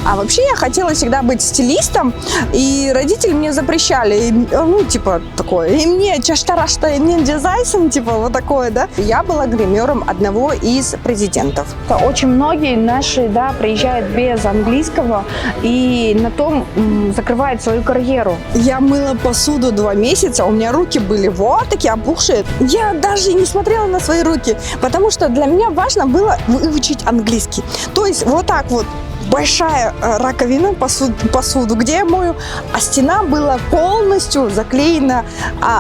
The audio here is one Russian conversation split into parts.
А вообще я хотела всегда быть стилистом, и родители мне запрещали, ну, типа, такое, и мне чаштарашта, и мне дизайн, типа, вот такое, да. Я была гримером одного из президентов. Очень многие наши, да, приезжают без английского и на том закрывают свою карьеру. Я мыла посуду 2 месяца, у меня руки были вот такие опухшие. Я даже не смотрела на свои руки, потому что для меня важно было выучить английский. То есть вот так вот. Большая раковина, посуду, где я мою, а стена была полностью заклеена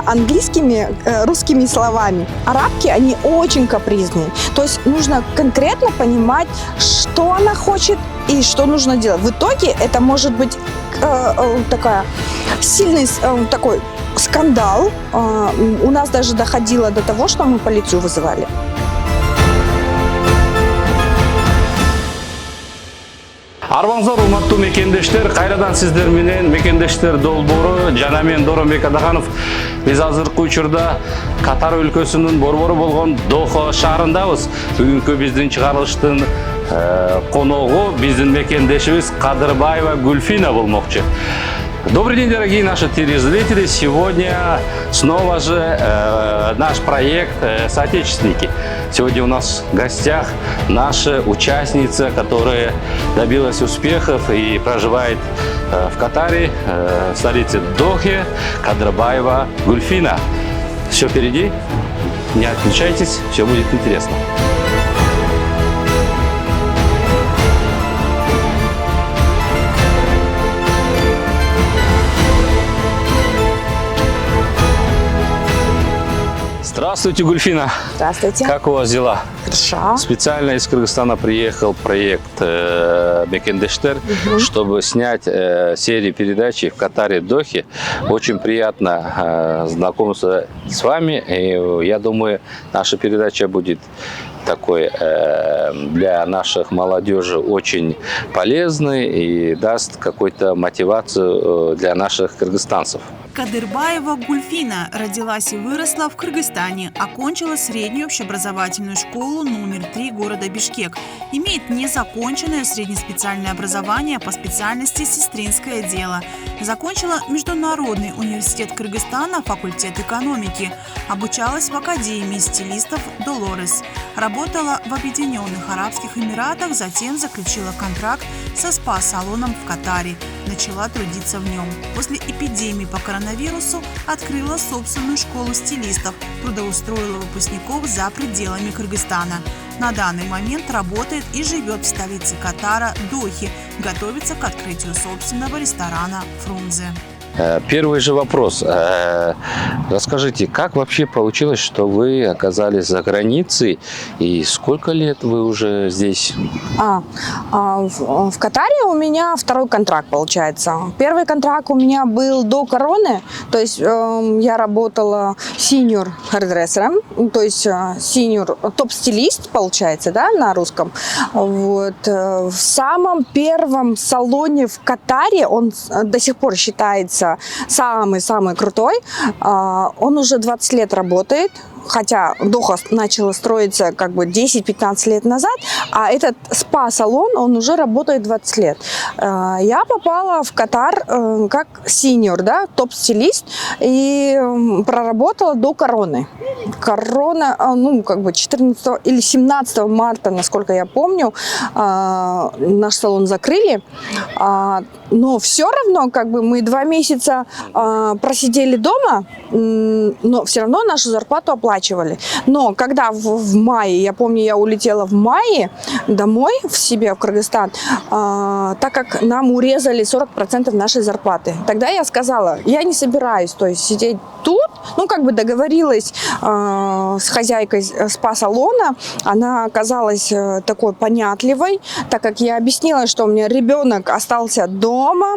английскими, русскими словами. Арабки, они очень капризные. То есть нужно конкретно понимать, что она хочет и что нужно делать. В итоге это может быть сильный такой скандал. У нас даже доходило до того, что мы полицию вызывали. Арбаңыздар, урматтуу мекендештер, кайрадан сиздер менен мекендештер долбоору жана мен Доронбек Адаханов. Биз азыркы учурда Катар өлкөсүнүн борбору болгон Дохо шаарындабыз. Бүгүнкү биздин чыгарылыштын коногу биздин мекендешибиз Кадырбаева Гульфина болмокчу. Добрый день, дорогие наши телезрители! Сегодня снова же наш проект «Соотечественники». Сегодня у нас в гостях наша участница, которая добилась успехов и проживает в Катаре, в столице Дохе, Кадырбаева Гульфина. Все впереди, не отключайтесь, все будет интересно. Здравствуйте, Гульфина. Здравствуйте. Как у вас дела? Хорошо. Специально из Кыргызстана приехал проект Мекендештер, чтобы снять серию передачи в Катаре, Дохе. Очень приятно знакомиться с вами. И я думаю, наша передача будет такой для наших молодежи очень полезный и даст какую-то мотивацию для наших кыргызстанцев. Кадырбаева Гульфина родилась и выросла в Кыргызстане, окончила среднюю общеобразовательную школу номер 3 города Бишкек. Имеет незаконченное среднеспециальное образование по специальности сестринское дело. Закончила Международный университет Кыргызстана, факультет экономики. Обучалась в Академии стилистов Долорес. Работала в Объединенных Арабских Эмиратах, затем заключила контракт со спа-салоном в Катаре. Начала трудиться в нем. После эпидемии по коронавирусу открыла собственную школу стилистов, трудоустроила выпускников за пределами Кыргызстана. На данный момент работает и живет в столице Катара, Дохе, готовится к открытию собственного ресторана «Фрунзе». Первый же вопрос. Расскажите, как вообще получилось, что вы оказались за границей и сколько лет вы уже здесь? В Катаре у меня второй контракт получается. Первый контракт у меня был до короны, то есть я работала senior hairdresserом, то есть senior топ-стилист получается, да, на русском. Вот. В самом первом салоне в Катаре, он до сих пор считается самый-самый крутой. Он уже 20 лет работает. Хотя Доха начала строиться как бы 10-15 лет назад, а этот спа-салон, он уже работает 20 лет. Я попала в Катар как синьор, да, топ-стилист, и проработала до короны. Корона, ну, как бы 14 или 17 марта, насколько я помню, наш салон закрыли. Но все равно, как бы, мы 2 месяца просидели дома, но все равно нашу зарплату оплачивали. Но когда в мае, я помню, я улетела в мае домой в себе, в Кыргызстан, так как нам урезали 40% нашей зарплаты. Тогда я сказала, я не собираюсь, то есть сидеть тут, ну, как бы договорилась с хозяйкой спа-салона, она оказалась такой понятливой, так как я объяснила, что у меня ребенок остался дома,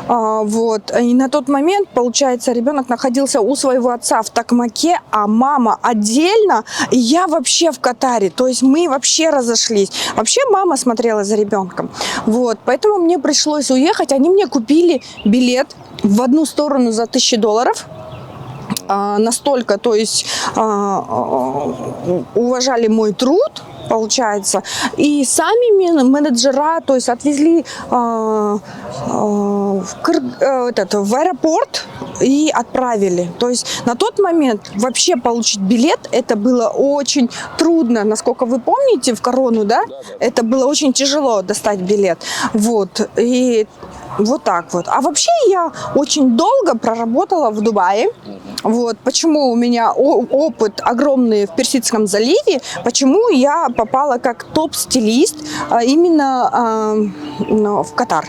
вот, и на тот момент, получается, ребенок находился у своего отца в Токмаке, а мама отдельно, и я вообще в Катаре, то есть мы вообще разошлись. Вообще мама смотрела за ребенком, вот, поэтому мне пришлось уехать, они мне купили билет в одну сторону за $1000, настолько, то есть уважали мой труд, получается. И сами менеджера, то есть отвезли в аэропорт и отправили. То есть на тот момент вообще получить билет, это было очень трудно. Насколько вы помните, в корону, да? Это было очень тяжело достать билет. Вот. И вот так вот. А вообще я очень долго проработала в Дубае. Вот. Почему у меня опыт огромный в Персидском заливе, почему я попала как топ-стилист именно в Катар.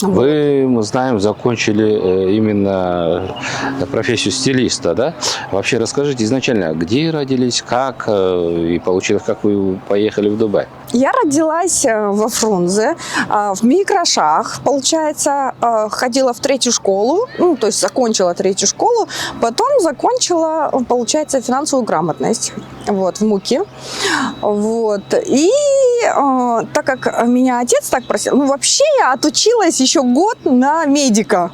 Вы, мы знаем, закончили именно профессию стилиста, да? Вообще расскажите изначально, где родились, как, и получилось, как вы поехали в Дубай? Я родилась во Фрунзе, в Микрашах, получается, ходила в 3-ю школу, ну, то есть закончила 3-ю школу, потом закончила, получается, финансовую грамотность, вот, в МУКе, вот, и так как меня отец так просил, ну, вообще я отучилась еще год на медика,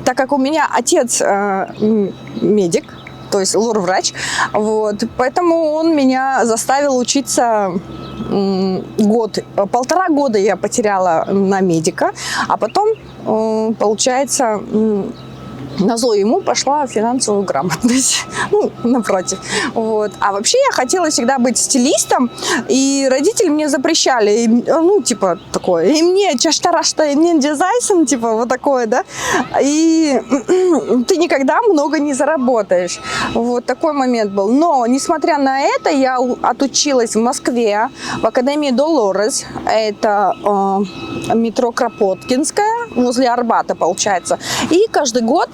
так как у меня отец медик, то есть лор-врач, вот, поэтому он меня заставил учиться год, 1,5 года я потеряла на медика, а потом, получается, назло ему пошла финансовую грамотность, ну, напротив. Вот. А вообще я хотела всегда быть стилистом, и родители мне запрещали, ну, типа, такое, и мне чаштарашта, и мне дизайн, типа, вот такое, да, и ты никогда много не заработаешь. Вот такой момент был. Но, несмотря на это, я отучилась в Москве, в Академии Долорес, это метро Кропоткинская, возле Арбата, получается, и каждый год,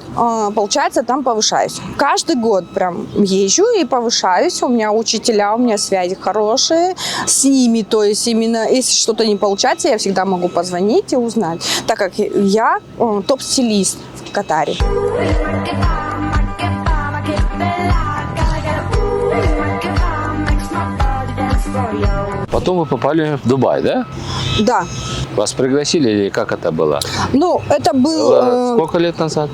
получается, там повышаюсь. Каждый год прям езжу и повышаюсь. У меня учителя, у меня связи хорошие с ними. То есть именно если что-то не получается, я всегда могу позвонить и узнать. Так как я топ-стилист в Катаре. Потом вы попали в Дубай, да? Да. Вас пригласили или как это было? Ну, это был... Сколько лет назад?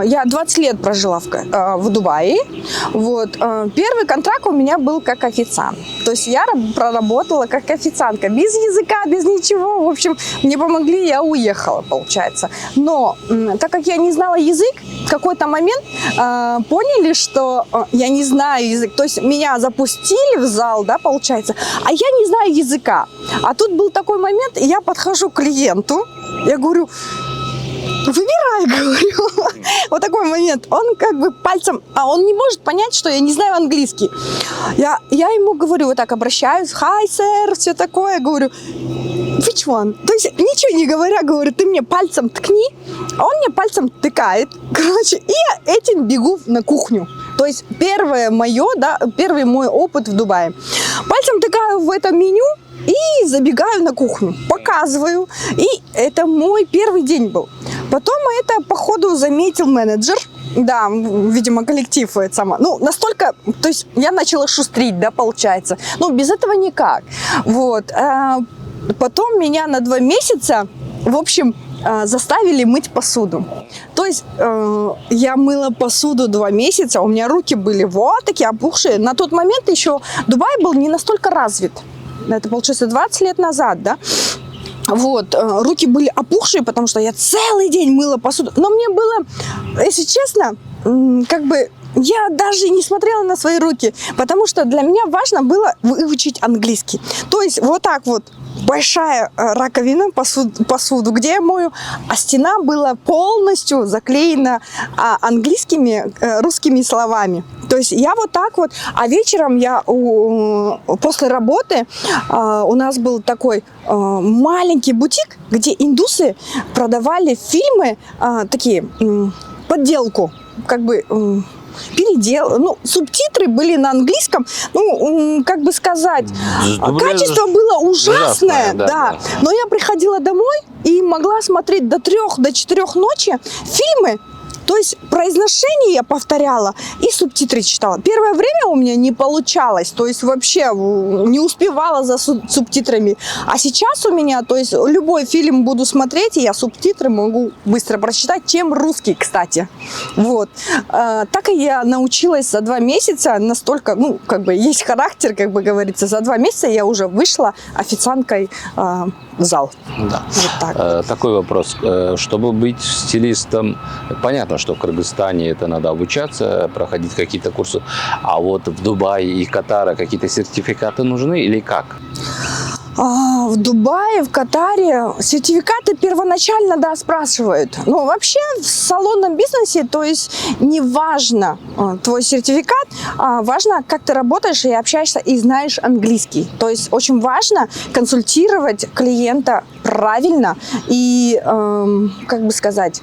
Я 20 лет прожила в Дубае. Вот. Первый контракт у меня был как официант. То есть я проработала как официантка. Без языка, без ничего. В общем, мне помогли, я уехала, получается. Но так как я не знала язык, в какой-то момент поняли, что я не знаю язык. То есть меня запустили в зал, да, получается, а я не знаю языка. А тут был такой момент, и я подхожу к клиенту, я говорю... Выбирай, говорю. Вот такой момент. Он как бы пальцем, а он не может понять, что я не знаю английский. Я ему говорю, вот так обращаюсь, hi, sir, все такое, говорю, which one? То есть ничего не говоря, говорю, ты мне пальцем ткни, а он мне пальцем тыкает, короче, и я этим бегу на кухню. То есть первый мой опыт в Дубае. Пальцем тыкаю в это меню и забегаю на кухню, показываю. И это мой первый день был. Потом это, походу, заметил менеджер. Да, видимо, коллектив это само. Ну, настолько, то есть я начала шустрить, да, получается. Ну, без этого никак. Вот. Потом меня на 2 месяца, в общем, заставили мыть посуду. То есть я мыла посуду 2 месяца, у меня руки были вот такие опухшие. На тот момент еще Дубай был не настолько развит. Это, получается, 20 лет назад, да. Вот, руки были опухшие, потому что я целый день мыла посуду. Но мне было, если честно, как бы я даже не смотрела на свои руки, потому что для меня важно было выучить английский. То есть вот так вот большая раковина, посуду, где я мою, а стена была полностью заклеена английскими, русскими словами. То есть я вот так вот, а вечером я после работы у нас был такой маленький бутик, где индусы продавали фильмы, такие, подделку, как бы... субтитры были на английском, как бы сказать, качество было ужасное, да. Но я приходила домой и могла смотреть до 3-4 ночи фильмы То есть произношение я повторяла и субтитры читала. Первое время у меня не получалось, то есть вообще не успевала за субтитрами. А сейчас у меня, то есть любой фильм буду смотреть, и я субтитры могу быстро прочитать, чем русский, кстати. Вот. Так и я научилась за 2 месяца, настолько, ну, как бы есть характер, как бы говорится, за 2 месяца я уже вышла официанткой в зал. Да. Вот так. Такой вопрос. Чтобы быть стилистом, понятно, что в Кыргызстане это надо обучаться, проходить какие-то курсы. А вот в Дубае и Катаре какие-то сертификаты нужны или как? В Дубае, в Катаре сертификаты первоначально, да, спрашивают. Но вообще в салонном бизнесе, то есть не важно твой сертификат, важно, как ты работаешь и общаешься и знаешь английский. То есть очень важно консультировать клиента правильно и, как бы сказать,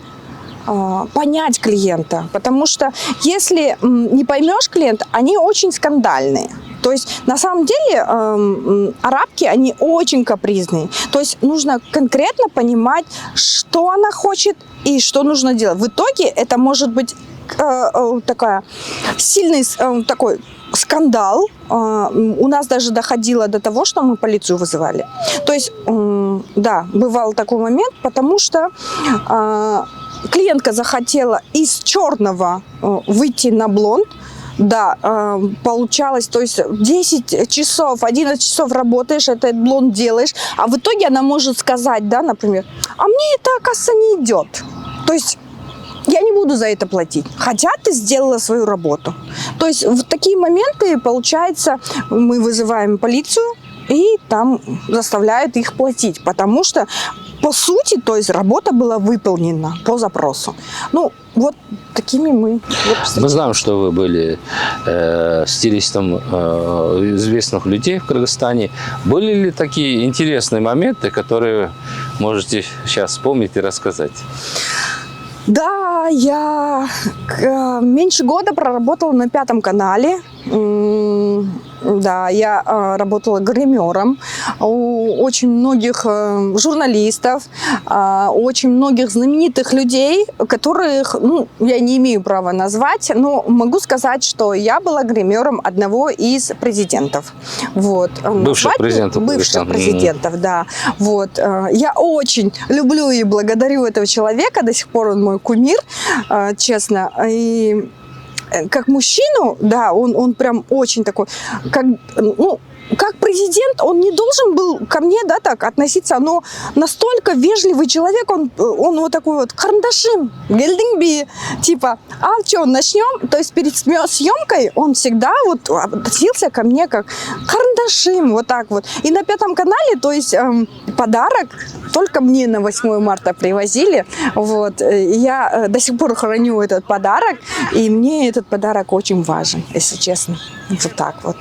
понять клиента. Потому что если не поймешь клиента, они очень скандальные. То есть на самом деле арабки, они очень капризные. То есть нужно конкретно понимать, что она хочет и что нужно делать. В итоге это может быть такая сильный такой скандал. У нас даже доходило до того, что мы полицию вызывали. То есть, да, бывал такой момент, потому что клиентка захотела из черного выйти на блонд. Да, получалось, то есть 10 часов, 11 часов работаешь, этот блонд делаешь, а в итоге она может сказать, да, например, а мне это, оказывается, не идет. То есть я не буду за это платить, хотя ты сделала свою работу. То есть в такие моменты, получается, мы вызываем полицию, и там заставляют их платить, потому что, по сути, то есть работа была выполнена по запросу. Ну, вот такими мы. Мы знаем, что вы были стилистом известных людей в Кыргызстане. Были ли такие интересные моменты, которые можете сейчас вспомнить и рассказать? Да, я меньше года проработала на 5 канале. Да, я работала гримером у очень многих журналистов, очень многих знаменитых людей, которых, ну, я не имею права назвать, но могу сказать, что я была гримером одного из президентов. Вот. Бывших президентов. Бывших президентов, да. Вот. Я очень люблю и благодарю этого человека, до сих пор он мой кумир, честно. И как мужчину, да, он прям очень такой, как, ну, как президент, он не должен был ко мне, да, так относиться, но настолько вежливый человек, он вот такой вот карандашим, гельдингби, типа, а что, начнем? То есть перед съемкой он всегда вот относился ко мне как карандашим, вот так вот. И на 5 канале, то есть подарок только мне на 8 марта привозили, вот. И я до сих пор храню этот подарок, и мне этот подарок очень важен, если честно. Вот так вот.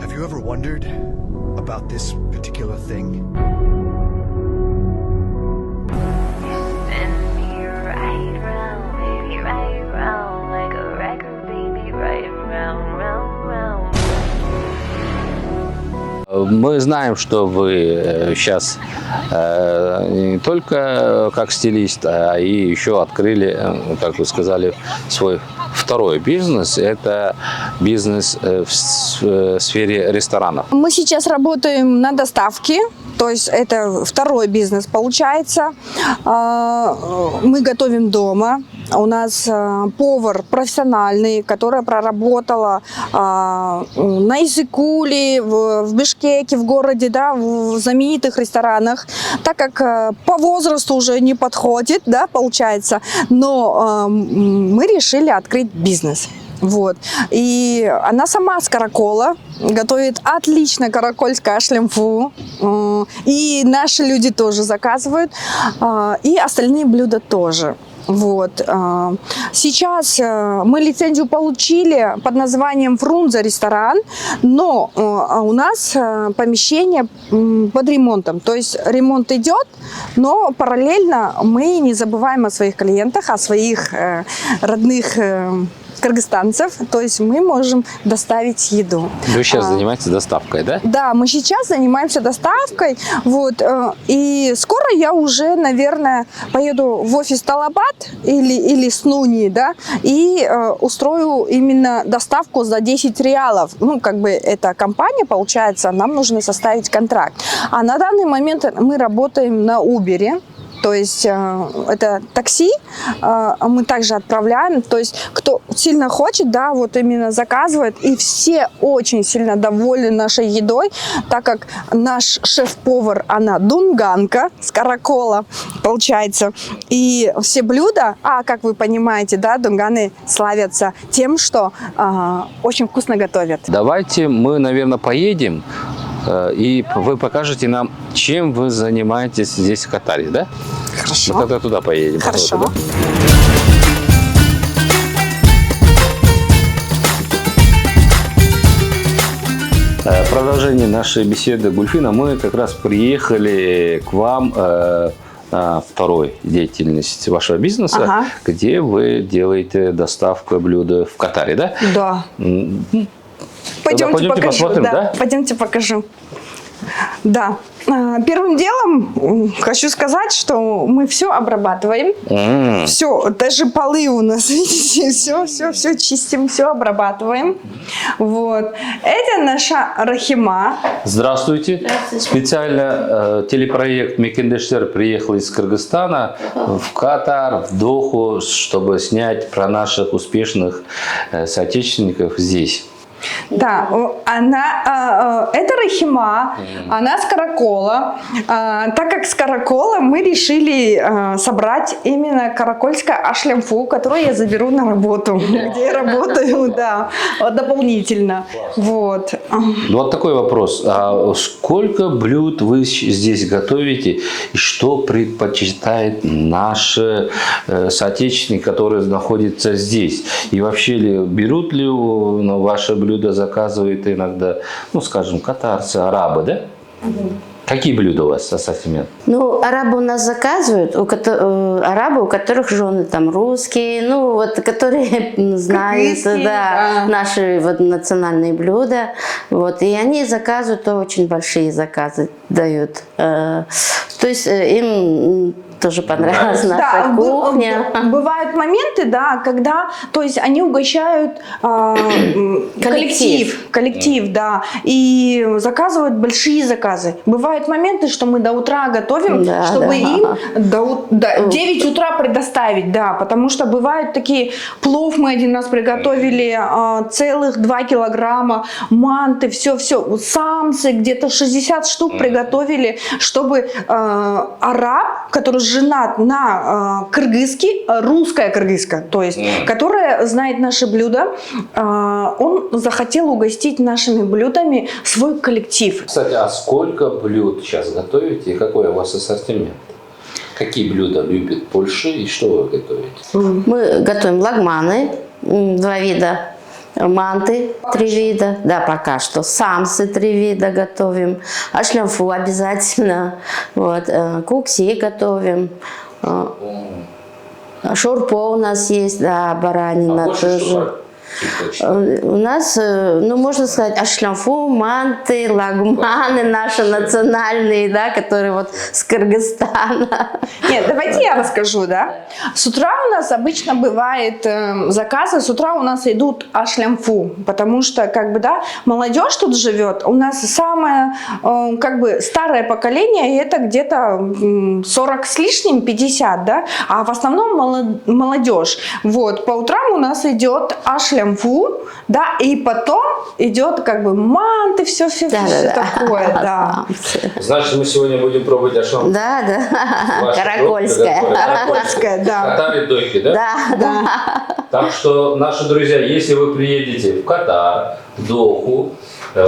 Have you ever wondered about this particular thing? Мы знаем, что вы сейчас не только как стилист, а и еще открыли, как вы сказали, свой второй бизнес. Это бизнес в сфере ресторанов. Мы сейчас работаем на доставке, то есть это второй бизнес получается. Мы готовим дома. У нас повар профессиональный, которая проработала на Иссык-Куле, в Бишкеке, в городе, да, в знаменитых ресторанах. Так как по возрасту уже не подходит, да, получается, но мы решили открыть бизнес. Вот. И она сама с Каракола, готовит отлично караколь с кашлем фу. И наши люди тоже заказывают. И остальные блюда тоже. Вот. Сейчас мы лицензию получили под названием Фрунзе ресторан, но у нас помещение под ремонтом. То есть ремонт идет, но параллельно мы не забываем о своих клиентах, о своих родных кыргызстанцев, то есть мы можем доставить еду. Вы сейчас занимаетесь доставкой, да? Да, мы сейчас занимаемся доставкой, вот, и скоро я уже, наверное, поеду в офис Талабат или Снуни, да, и устрою именно доставку за 10 реалов. Ну, как бы эта компания, получается, нам нужно составить контракт. А на данный момент мы работаем на Uber. То есть это такси, мы также отправляем. То есть кто сильно хочет, да, вот именно заказывает. И все очень сильно довольны нашей едой, так как наш шеф-повар, она дунганка с Каракола, получается. И все блюда, как вы понимаете, да, дунганы славятся тем, что очень вкусно готовят. Давайте мы, наверное, поедем, и вы покажете нам, чем вы занимаетесь здесь в Катаре, да? Хорошо. Мы тогда туда поедем. Хорошо. Туда. Продолжение нашей беседы, Гульфина. Мы как раз приехали к вам на второй деятельность вашего бизнеса, где вы делаете доставку блюда в Катаре, да? Да. Пойдемте покажу. Посмотрим, да? Пойдемте покажу. Да. Первым делом хочу сказать, что мы все обрабатываем. Все, даже полы у нас, видите, все чистим, все обрабатываем. Вот. Это наша Рахима. Здравствуйте. Специально телепроект Мекендештер приехал из Кыргызстана в Катар, в Доху, чтобы снять про наших успешных соотечественников здесь. Да, это Рахима, она с Каракола. Так как с Каракола мы решили собрать именно каракольское ашлямфу, которую я заберу на работу, где я работаю, да, дополнительно. Вот. Вот такой вопрос. А сколько блюд вы здесь готовите и что предпочитают наши соотечественники, которые находятся здесь? И вообще берут ли ваши блюда, заказывают иногда, ну, скажем, катарцы, арабы, да? Какие блюда у вас ассортимент? Ну, арабы у нас заказывают, арабы, у которых жены там русские, ну, вот, которые знают, да, наши вот национальные блюда, вот, и они заказывают, очень большие заказы дают. То есть им тоже понравилась наша кухня. Бывают моменты, да, когда, то есть они угощают коллектив, да, и заказывают большие заказы. Бывают моменты, что мы до утра готовим, чтобы им до 9 утра предоставить, да, потому что бывают такие, плов мы один раз приготовили, целых 2 килограмма, манты, все, самсы, где-то 60 штук приготовили, чтобы араб, который женат на кыргызский, русская кыргызка, то есть, которая знает наши блюда, он захотел угостить нашими блюдами свой коллектив. Кстати, а сколько блюд сейчас готовите и какой у вас ассортимент? Какие блюда любит Польша и что вы готовите? Мы готовим лагманы, 2 вида. Манты 3 вида, да, пока что. Самсы 3 вида готовим. Ашлямфу обязательно. Вот. Кукси готовим. Шурпо у нас есть, да, баранина тоже. У нас, ну, можно сказать, ашлямфу, манты, лагманы наши национальные, да, которые вот с Кыргызстана. Нет, давайте я расскажу, да. С утра у нас обычно бывает заказы, с утра у нас идут ашлямфу, потому что, как бы, да, молодежь тут живет. У нас самое, как бы, старое поколение, и это где-то 40 с лишним, 50, да, а в основном молодежь. Вот, по утрам у нас идет ашлямфу, да, и потом идет, как бы, манты, все такое, да. Значит, мы сегодня будем пробовать ашлямфу. Да, каракольская. Каракольская, да. Катар и Дохи, да? Да. Так что, наши друзья, если вы приедете в Катар, в Доху,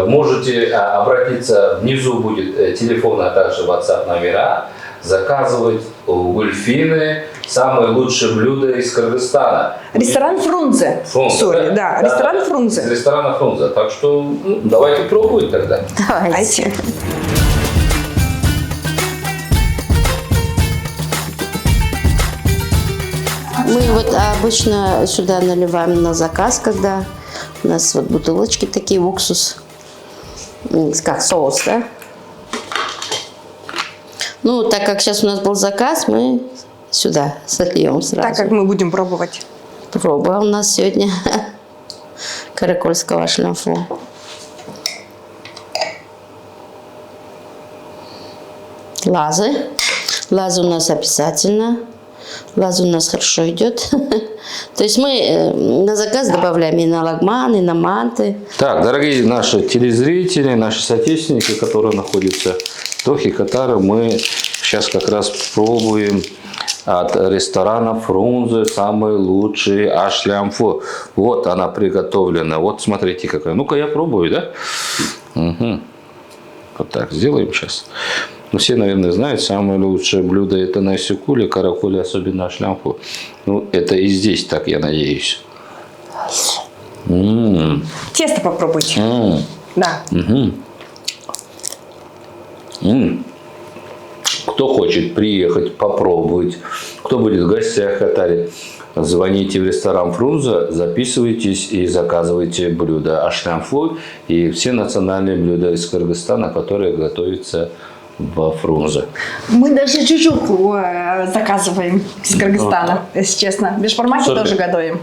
можете обратиться, внизу будет телефон, а также WhatsApp номера, заказывать у Гульфины самые лучшие блюда из Кыргызстана. Ресторан Фрунзе. Фрунзе, да, ресторан Фрунзе. Из ресторана Фрунзе. Так что давайте пробовать тогда. Давайте. Мы вот обычно сюда наливаем на заказ, когда у нас вот бутылочки такие, уксус, как соус, да? Ну, так как сейчас у нас был заказ, мы сюда сольем сразу. Так как мы будем пробовать. Проба у нас сегодня каракольского шлямфу. Лазы. Лазы у нас обязательно. Лазы у нас хорошо идет. То есть мы на заказ добавляем и на лагман, и на манты. Так, дорогие наши телезрители, наши соотечественники, которые находятся в Дохе, Катаре, мы сейчас как раз пробуем от ресторана Фрунзе самый лучший ашлямфу. Вот она приготовлена. Вот смотрите какая. Ну-ка я пробую, да? Угу. Вот так сделаем сейчас. Ну, все, наверное, знают, самое лучшее блюдо это найсукули, каракули, особенно ашлямфу. Ну, это и здесь так, я надеюсь. Тесто попробуйте. Да. Кто хочет приехать, попробовать, кто будет в гостях в Катаре, звоните в ресторан Фрунзе, записывайтесь и заказывайте блюда ашлямфу и все национальные блюда из Кыргызстана, которые готовятся во Фрунзе. Мы даже чучуку заказываем из Кыргызстана, если честно. Бешбармаки тоже готовим.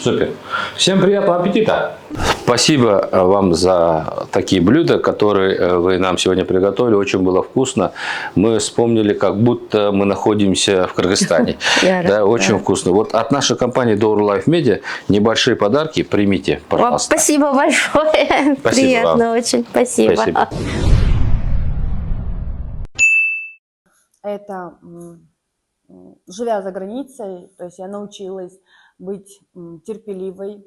Супер. Всем приятного аппетита. Спасибо вам за такие блюда, которые вы нам сегодня приготовили. Очень было вкусно. Мы вспомнили, как будто мы находимся в Кыргызстане. Да, очень вкусно. Вот от нашей компании Door Life Media небольшие подарки примите, пожалуйста. Спасибо большое. Приятно очень. Спасибо. Это, живя за границей, то есть я научилась быть терпеливой,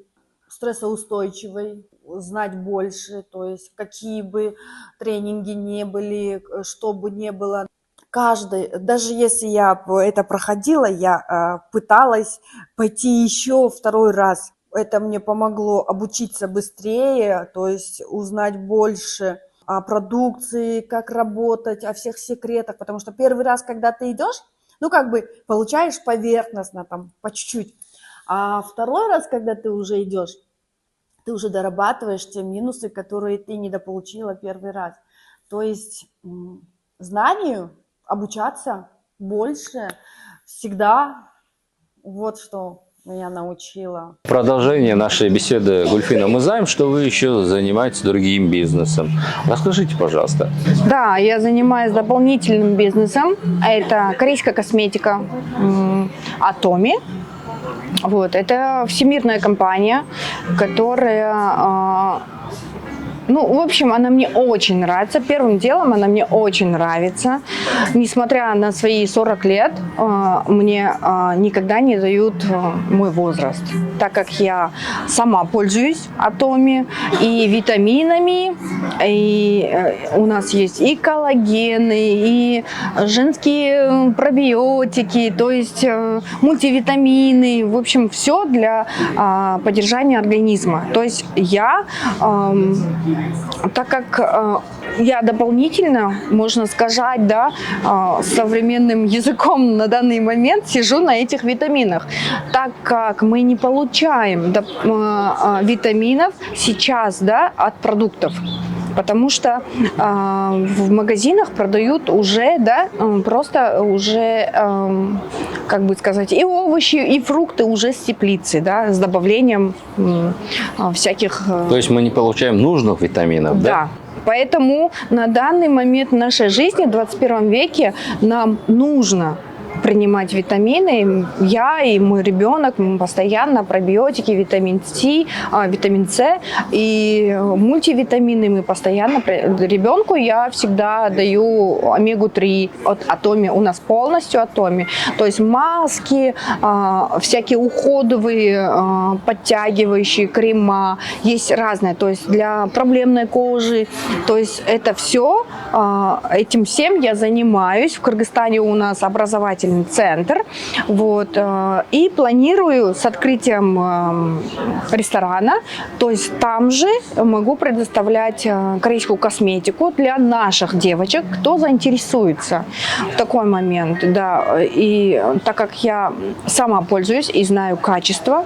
стрессоустойчивой, знать больше, то есть какие бы тренинги не были, что бы ни было. Даже если я это проходила, я пыталась пойти еще второй раз. Это мне помогло обучиться быстрее, то есть узнать больше о продукции, как работать, о всех секретах, потому что первый раз, когда ты идешь, ну, как бы получаешь поверхностно, там, по чуть-чуть, а второй раз, когда ты уже идешь, ты уже дорабатываешь те минусы, которые ты недополучила первый раз. То есть знанию обучаться больше всегда, вот что меня научила. Продолжение нашей беседы, Гульфина. Мы знаем, что вы еще занимаетесь другим бизнесом. Расскажите, пожалуйста. Да, я занимаюсь дополнительным бизнесом. Это корейская косметика Atomy. Вот, это всемирная компания, которая... Ну, в общем, она мне очень нравится. Первым делом она мне очень нравится. Несмотря на свои 40 лет, мне никогда не дают мой возраст. Так как я сама пользуюсь Atomy и витаминами, и у нас есть и коллагены, и женские пробиотики, то есть мультивитамины. В общем, все для поддержания организма. То есть я... Так как я дополнительно, можно сказать, да, современным языком на данный момент сижу на этих витаминах, так как мы не получаем витаминов сейчас, да, от продуктов. Потому что в магазинах продают уже, да, просто уже, как бы сказать, и овощи, и фрукты уже с теплицы, да, с добавлением всяких... То есть мы не получаем нужных витаминов, да? Да. Поэтому на данный момент в нашей жизни, в 21 веке, нам нужно принимать витамины. Я и мой ребенок, мы постоянно пробиотики, витамин С и мультивитамины мы постоянно. Ребенку я всегда даю омегу-3 от Atomy. У нас полностью Atomy. То есть маски, всякие уходовые, подтягивающие крема. Есть разные. То есть для проблемной кожи. То есть это все, этим всем я занимаюсь. В Кыргызстане у нас образовательный образовательный центр. Вот, и планирую с открытием ресторана, то есть там же могу предоставлять корейскую косметику для наших девочек, кто заинтересуется в такой момент. Да. И так как я сама пользуюсь и знаю качество,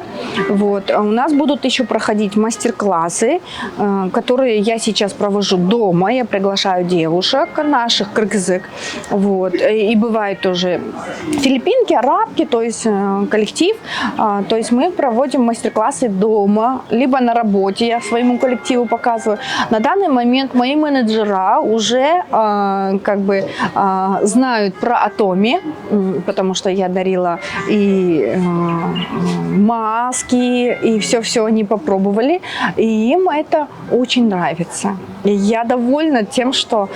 вот, у нас будут еще проходить мастер-классы, которые я сейчас провожу дома. Я приглашаю девушек наших, кыргызок. Вот. И бывают тоже филиппинки, арабки, то есть коллектив. То есть мы проводим мастер-классы дома, либо на работе, я своему коллективу показываю. На данный момент мои менеджера уже знают про Атоми, потому что я дарила и маски, и все они попробовали. И им это очень нравится. И я довольна тем, что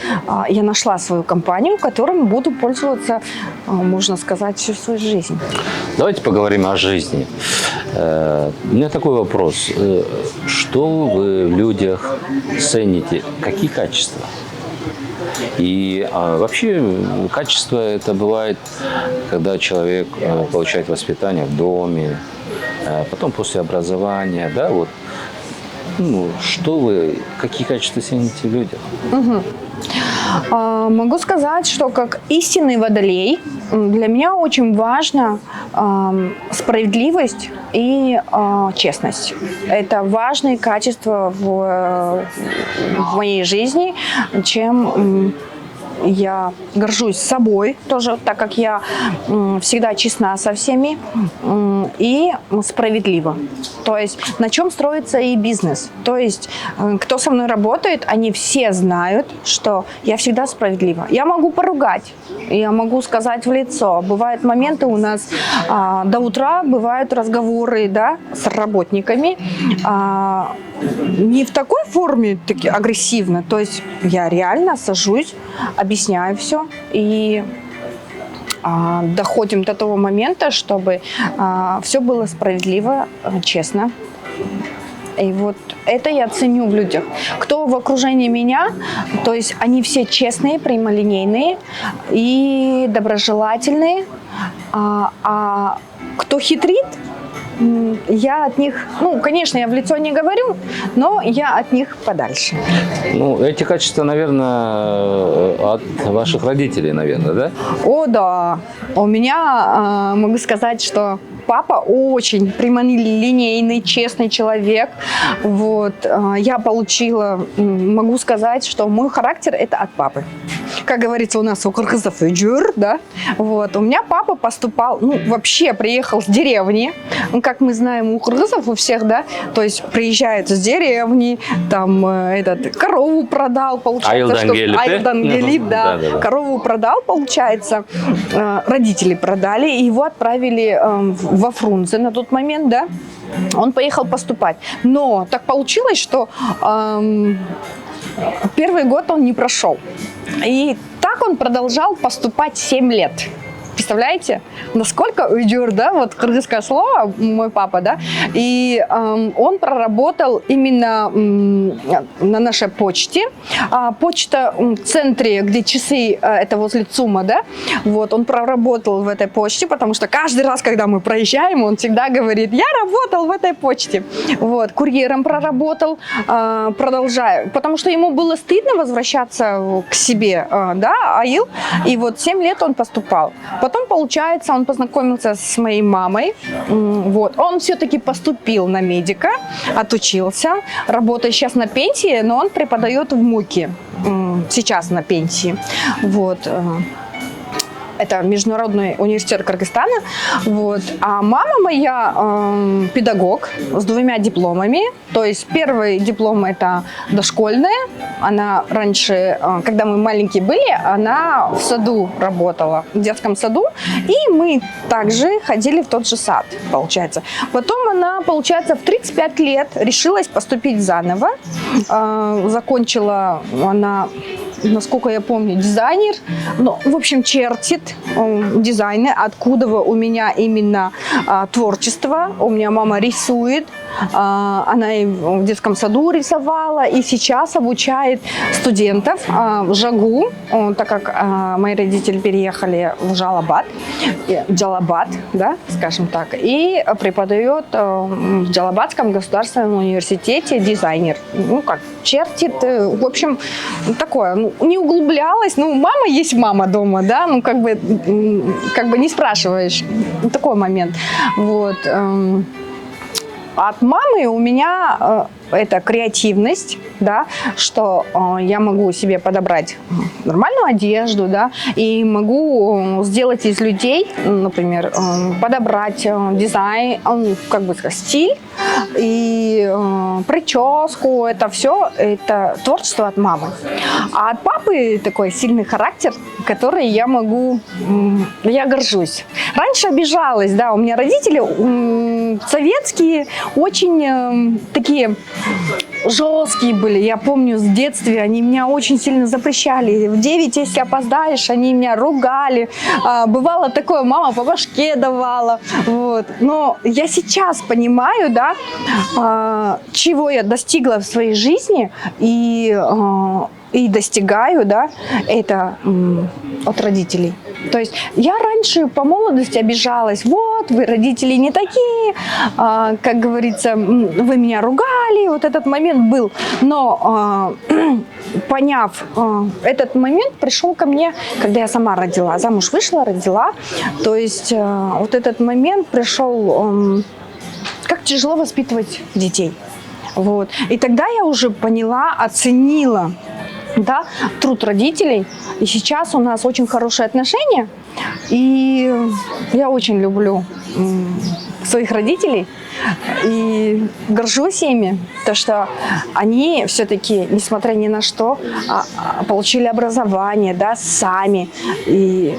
я нашла свою компанию, которой буду пользоваться, можно сказать, всю свою жизнь. Давайте поговорим о жизни. У меня такой вопрос. Что вы в людях цените? Какие качества? И вообще качество это бывает, когда человек получает воспитание в доме, потом после образования, да, вот. Ну, что вы, какие качества цените в людях? Могу сказать, что как истинный водолей для меня очень важна справедливость и честность. Это важные качества в моей жизни, чем я горжусь собой тоже, так как я всегда честна со всеми и справедлива. То есть на чем строится и бизнес. То есть кто со мной работает, они все знают, что я всегда справедлива. Я могу поругать, я могу сказать в лицо. Бывают моменты у нас до утра, бывают разговоры, да, с работниками. Не в такой форме таки агрессивно. То есть я реально сажусь, объясняю все и доходим до того момента, чтобы все было справедливо, честно. И вот это я ценю в людях. Кто в окружении меня, то есть они все честные, прямолинейные и доброжелательные. А кто хитрит, я от них, ну, конечно, я в лицо не говорю, но я от них подальше. Ну, эти качества, наверное, от ваших родителей, наверное, да? О, да. У меня, могу сказать, что папа очень прямолинейный, честный человек. Вот. Я получила, могу сказать, что мой характер – это от папы. Как говорится у нас у кыргызов, «Эджур», да? Вот. У меня папа поступал, ну, вообще приехал с деревни. Ну, как мы знаем, у кыргызов у всех, да? То есть приезжает с деревни, там, корову продал, получается. Айылдан да. Корову продал, получается. Родители продали, и его отправили во Фрунзе на тот момент, да? Он поехал поступать. Но так получилось, что первый год он не прошел. И так он продолжал поступать 7 лет. Представляете, насколько уйдёр, да, вот кыргызское слово, мой папа, да, и он проработал именно на нашей почте. Почта в центре, где часы, это возле ЦУМа, да, вот, он проработал в этой почте, потому что каждый раз, когда мы проезжаем, он всегда говорит: я работал в этой почте, вот, курьером проработал, продолжаю, потому что ему было стыдно возвращаться к себе, да, Айыл, и вот 7 лет он поступал. Потом, получается, он познакомился с моей мамой. Вот. Он все-таки поступил на медика, отучился, работает сейчас на пенсии, но он преподает в МУКе, сейчас на пенсии. Вот. Это Международный университет Кыргызстана. Вот. А мама моя педагог с 2 дипломами. То есть первый диплом – это дошкольная. Она раньше, когда мы маленькие были, она в саду работала, в детском саду. И мы также ходили в тот же сад, получается. Потом она, получается, в 35 лет решилась поступить заново. Закончила она насколько я помню, дизайнер. Ну, в общем, чертит дизайны. Откуда у меня именно творчество. У меня мама рисует. Она и в детском саду рисовала. И сейчас обучает студентов в Жагу, так как мои родители переехали в Джалабад, да, скажем так. И преподает в Джалабадском государственном университете дизайнер. Ну, как чертит. В общем, такое. Ну, не углублялась. Ну, мама есть мама дома, да. Ну, как бы не спрашиваешь. Такой момент. Вот. От мамы у меня это креативность, да, что я могу себе подобрать нормальную одежду, да, и могу сделать из людей, например, подобрать дизайн, как бы сказать, стиль и прическу, это все, это творчество от мамы. А от папы такой сильный характер, который я горжусь. Раньше обижалась, да, у меня родители советские, очень такие жесткие были. Я помню, с детства они меня очень сильно запрещали. В 9, если опоздаешь, они меня ругали. Бывало такое, мама по башке давала. Вот. Но я сейчас понимаю, да, чего я достигла в своей жизни и достигаю, да, это от родителей. То есть я раньше по молодости обижалась, вот, вы родители не такие, как говорится, вы меня ругали, вот этот момент был. Но поняв этот момент, пришел ко мне, когда я сама родила, замуж вышла, родила, то есть вот этот момент пришел, как тяжело воспитывать детей. Вот. И тогда я уже поняла, оценила, да, труд родителей. И сейчас у нас очень хорошие отношения. И я очень люблю своих родителей. И горжусь ими, потому что они все-таки, несмотря ни на что, получили образование, да, сами. И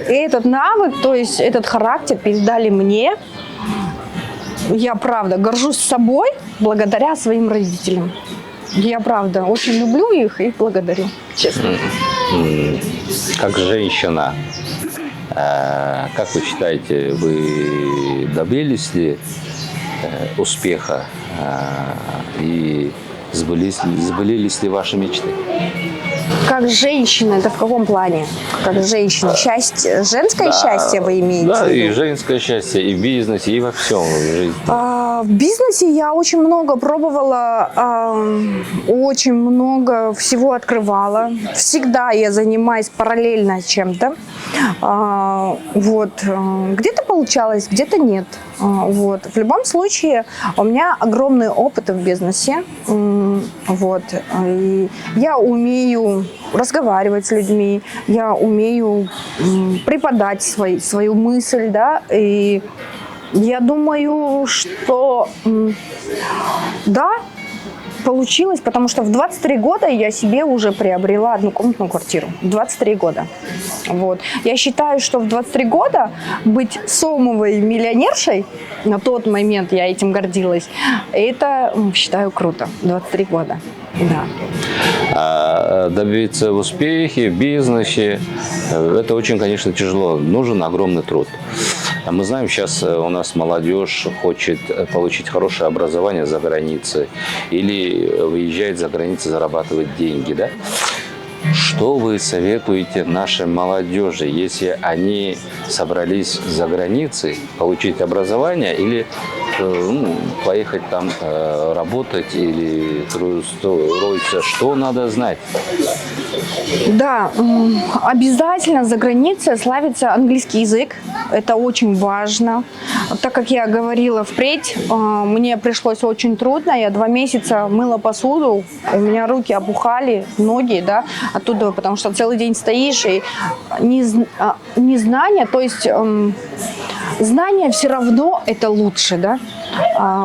этот навык, то есть этот характер передали мне. Я, правда, горжусь собой благодаря своим родителям. Я, правда, очень люблю их и благодарю, честно. Как женщина, как вы считаете, вы добились ли успеха и сбылись ли ваши мечты? Как женщина, это в каком плане? Как женщина, счастье, женское счастье вы имеете? Да, и женское счастье, и в бизнесе, и во всем в жизни. В бизнесе я очень много пробовала, очень много всего открывала. Всегда я занимаюсь параллельно чем-то. Вот. Где-то получалось, где-то нет. Вот. В любом случае, у меня огромный опыт в бизнесе. Вот. И я умею разговаривать с людьми, я умею преподать свою мысль, да, и я думаю, что да, получилось, потому что в 23 года я себе уже приобрела однокомнатную квартиру. 23 года. Вот. Я считаю, что в 23 года быть сомовой миллионершей, на тот момент я этим гордилась, это, считаю, круто. 23 года. Да. Добиться успеха в бизнесе, это очень, конечно, тяжело. Нужен огромный труд. Мы знаем, сейчас у нас молодежь хочет получить хорошее образование за границей или выезжает за границу зарабатывать деньги, да? Что вы советуете нашей молодежи, если они собрались за границей получить образование или поехать там работать или строиться? Что надо знать? Да, обязательно за границей славится английский язык. Это очень важно. Так как я говорила впредь, мне пришлось очень трудно. Я 2 месяца мыла посуду, у меня руки опухали, ноги, да, оттуда, потому что целый день стоишь и незнание, то есть знание все равно это лучше, да.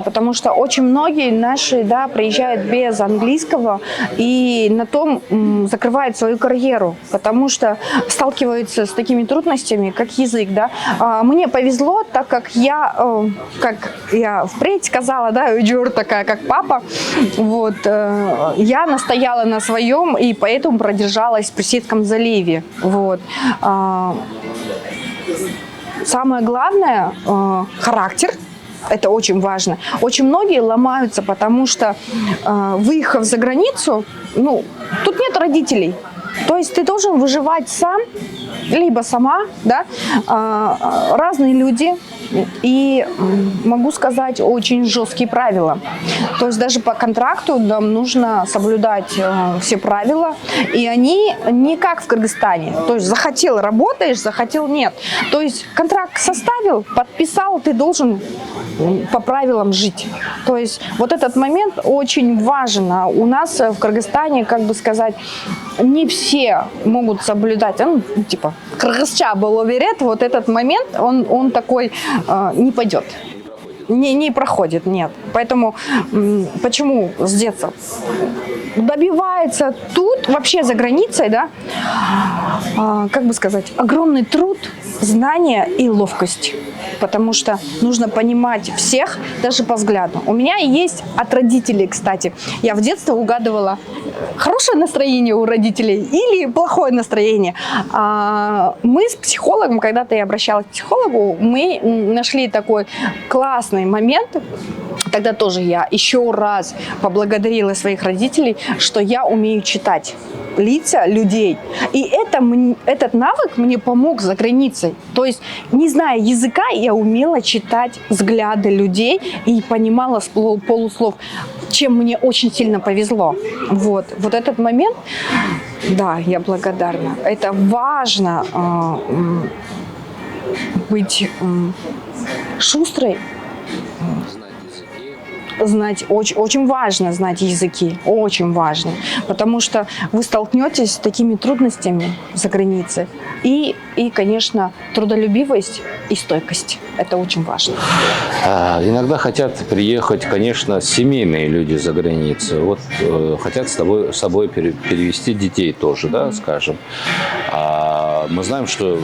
потому что очень многие наши, да, приезжают без английского и на том закрывают свою карьеру, потому что сталкиваются с такими трудностями, как язык, да. Мне повезло, так как я впредь сказала, да, уйдёр такая, как папа, вот, я настояла на своем и поэтому продержалась в Персидском заливе, вот. Самое главное характер. Это очень важно. Очень многие ломаются, потому что, выехав за границу, ну, тут нет родителей. То есть ты должен выживать сам, либо сама, да, разные люди. И могу сказать, очень жесткие правила. То есть даже по контракту нам нужно соблюдать все правила. И они не как в Кыргызстане. То есть захотел — работаешь, захотел — нет. То есть контракт составил, подписал, ты должен по правилам жить. То есть вот этот момент очень важен. А у нас в Кыргызстане, как бы сказать, не все могут соблюдать. Ну, типа, кыргызча был уверен, вот этот момент, он такой не пойдет. Не проходит, нет. Поэтому почему с детства добивается тут, вообще за границей, да, как бы сказать, огромный труд, знания и ловкость. Потому что нужно понимать всех, даже по взгляду. У меня есть от родителей, кстати. Я в детстве угадывала, хорошее настроение у родителей или плохое настроение. Мы с психологом, когда-то я обращалась к психологу, мы нашли такой классный момент. Тогда тоже я еще раз поблагодарила своих родителей, что я умею читать лица людей. И этот навык мне помог за границей. То есть, не зная языка, я умела читать взгляды людей и понимала с полуслов, чем мне очень сильно повезло. Вот этот момент, да, я благодарна. Это важно быть шустрой. Знать, очень важно знать языки, очень важно, потому что вы столкнетесь с такими трудностями за границей. И, конечно, трудолюбивость и стойкость. Это очень важно. Иногда хотят приехать, конечно, семейные люди за границу. Вот хотят с собой перевести детей тоже, да, скажем. Мы знаем, что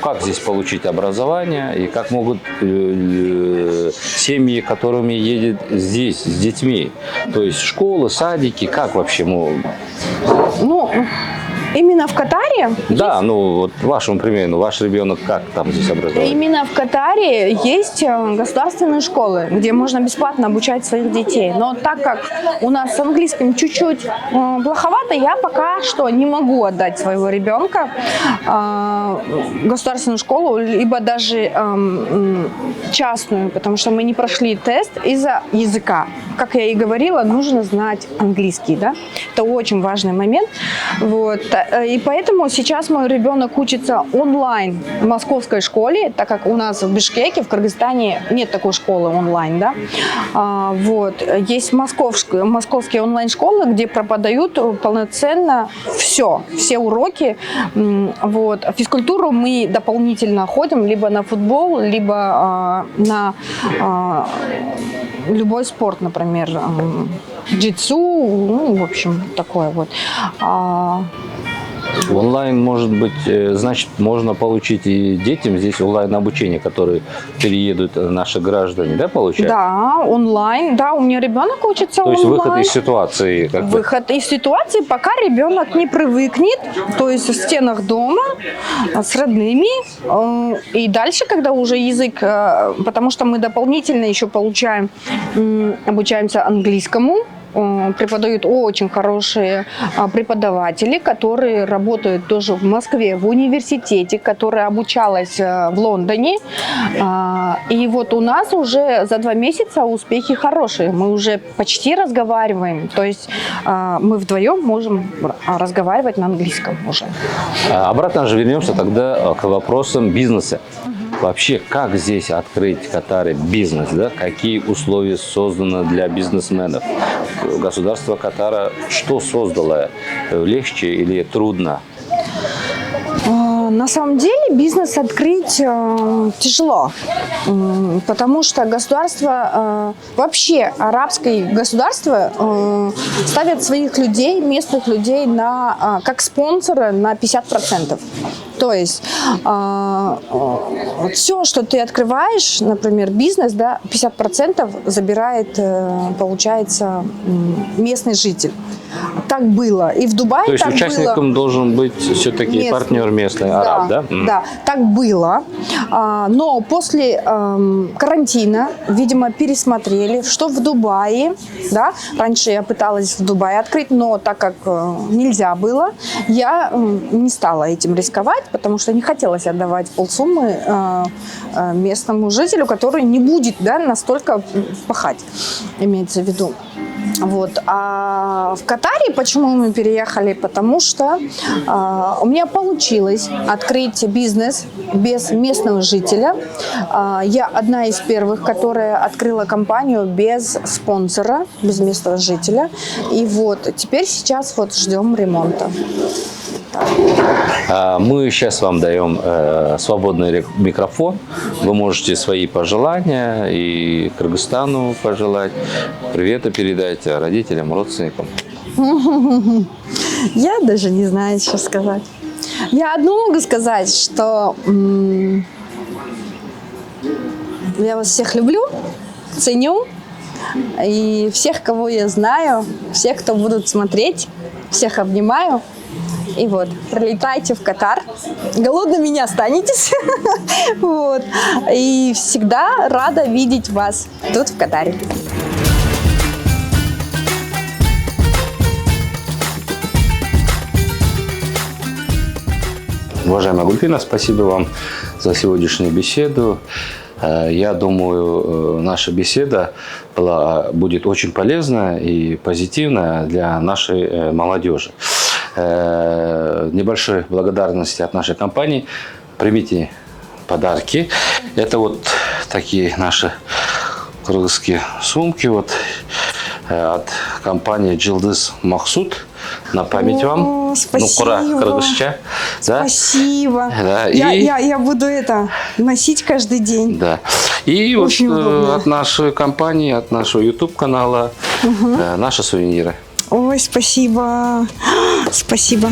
как здесь получить образование и как могут семьи, которыми едет здесь с детьми, то есть школы, садики, как вообще Ну, именно в Катаре? Да, ну вот вашему примеру, ваш ребенок как там здесь образован? Именно в Катаре есть государственные школы, где можно бесплатно обучать своих детей. Но так как у нас с английским чуть-чуть плоховато, я пока что не могу отдать своего ребенка в государственную школу, либо даже частную, потому что мы не прошли тест из-за языка. Как я и говорила, нужно знать английский, да? Это очень важный момент. Вот. И поэтому сейчас мой ребенок учится онлайн в московской школе, так как у нас в Бишкеке, в Кыргызстане нет такой школы онлайн, да. Вот. Есть московские онлайн-школы, где преподают полноценно все уроки. Вот. Физкультуру мы дополнительно ходим либо на футбол, либо на любой спорт, например, джитсу, ну, в общем, такое вот. Онлайн, может быть, значит, можно получить и детям здесь онлайн-обучение, которые переедут наши граждане, да, получают? Да, онлайн, да, у меня ребенок учится онлайн. То есть выход из ситуации? Выход из ситуации, пока ребенок не привыкнет, то есть в стенах дома, с родными, и дальше, когда уже язык, потому что мы дополнительно еще обучаемся английскому, преподают очень хорошие преподаватели, которые работают тоже в Москве, в университете, которая обучалась в Лондоне. И вот у нас уже за 2 месяца успехи хорошие. Мы уже почти разговариваем. То есть мы вдвоем можем разговаривать на английском уже. Обратно же вернемся тогда к вопросам бизнеса. Вообще, как здесь открыть в Катаре бизнес, да? Какие условия созданы для бизнесменов? Государство Катара что создало? Легче или трудно? На самом деле бизнес открыть тяжело, потому что государство, вообще арабское государство ставят своих людей, местных людей как спонсора на 50%. То есть все, что ты открываешь, например, бизнес, да, 50% забирает, получается, местный житель. Так было. И в Дубае То есть так участником было. должен быть все-таки Местный. партнер местный, Да, араб, да? да, так было. Но после карантина, видимо, пересмотрели, что в Дубае, да, раньше я пыталась в Дубае открыть, но так как нельзя было, я не стала этим рисковать, потому что не хотелось отдавать полсуммы местному жителю, который не будет, да, настолько пахать, имеется в виду. Вот. А в Катаре почему мы переехали? Потому что у меня получилось открыть бизнес без местного жителя. Я одна из первых, которая открыла компанию без спонсора, без местного жителя. И вот теперь сейчас вот ждем ремонта. Мы сейчас вам даем свободный микрофон. Вы можете свои пожелания и Кыргызстану пожелать, приветы передать родителям, родственникам. Я даже не знаю, что сказать. Я одно могу сказать, что я вас всех люблю, ценю. И всех, кого я знаю, всех, кто будут смотреть, всех обнимаю. И вот, прилетайте в Катар. Голодными не останетесь. Вот. И всегда рада видеть вас тут, в Катаре. Уважаемая Гульфина, спасибо вам за сегодняшнюю беседу. Я думаю, наша беседа будет очень полезна и позитивна для нашей молодежи. Небольшой благодарности от нашей компании. Примите подарки. Это вот такие наши кыргызские сумки вот от компании Джилдыз Махсуд. На память вам. Спасибо. Нукура кыргызча. Да? Спасибо. Да. Я буду это носить каждый день. Да. И Очень вот удобно. от нашей компании, от нашего YouTube канала наши сувениры. Ой, спасибо. Спасибо.